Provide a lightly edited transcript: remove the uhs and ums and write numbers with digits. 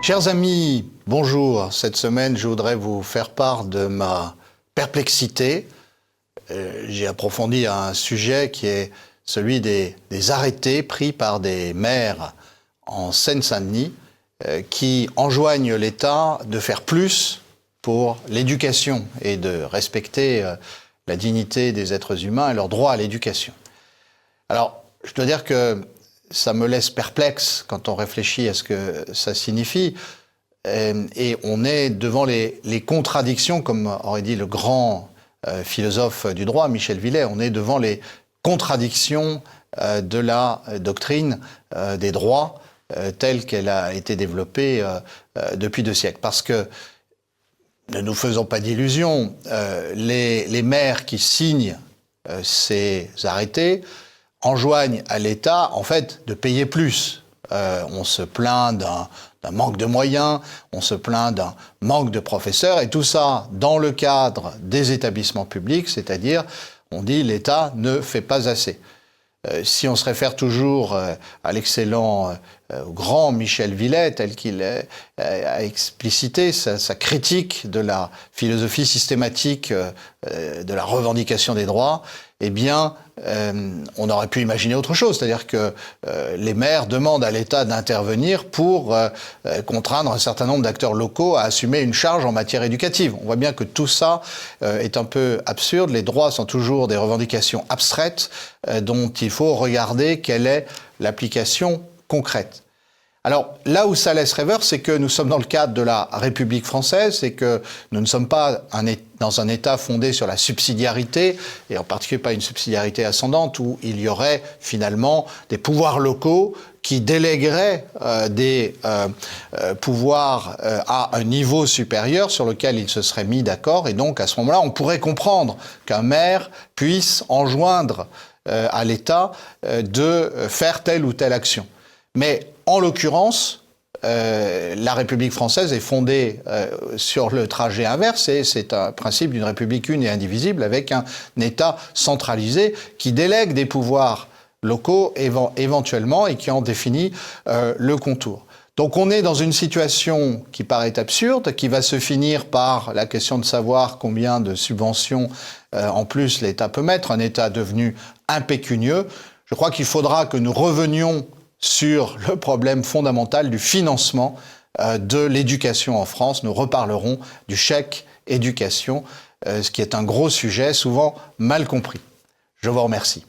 Chers amis, bonjour. Cette semaine, je voudrais vous faire part de ma perplexité. J'ai approfondi un sujet qui est celui des arrêtés pris par des maires en Seine-Saint-Denis qui enjoignent l'État de faire plus pour l'éducation et de respecter la dignité des êtres humains et leur droit à l'éducation. Alors, je dois dire que ça me laisse perplexe quand on réfléchit à ce que ça signifie. Et on est devant les contradictions, comme aurait dit le grand philosophe du droit, Michel Villet, on est devant les contradictions de la doctrine des droits telle qu'elle a été développée depuis 2 siècles. Parce que, ne nous faisons pas d'illusions, les maires qui signent ces arrêtés enjoignent à l'État, en fait, de payer plus. On se plaint d'un manque de moyens, on se plaint d'un manque de professeurs, et tout ça dans le cadre des établissements publics, c'est-à-dire, on dit, l'État ne fait pas assez. Si on se réfère toujours à l'excellent, au grand Michel Villet, tel qu'il a explicité sa critique de la philosophie systématique de la revendication des droits, eh bien, on aurait pu imaginer autre chose, c'est-à-dire que les maires demandent à l'État d'intervenir pour contraindre un certain nombre d'acteurs locaux à assumer une charge en matière éducative. On voit bien que tout ça est un peu absurde. Les droits sont toujours des revendications abstraites dont il faut regarder quelle est l'application concrète. Alors, là où ça laisse rêveur, c'est que nous sommes dans le cadre de la République française, c'est que nous ne sommes pas dans un État fondé sur la subsidiarité, et en particulier pas une subsidiarité ascendante, où il y aurait finalement des pouvoirs locaux qui délégueraient des pouvoirs à un niveau supérieur sur lequel ils se seraient mis d'accord, et donc à ce moment-là, on pourrait comprendre qu'un maire puisse enjoindre à l'État de faire telle ou telle action. Mais en l'occurrence, la République française est fondée sur le trajet inverse, et c'est un principe d'une République une et indivisible avec un État centralisé qui délègue des pouvoirs locaux éventuellement et qui en définit le contour. Donc on est dans une situation qui paraît absurde, qui va se finir par la question de savoir combien de subventions en plus l'État peut mettre, un État devenu impécunieux. Je crois qu'il faudra que nous revenions sur le problème fondamental du financement de l'éducation en France. Nous reparlerons du chèque éducation, ce qui est un gros sujet, souvent mal compris. Je vous remercie.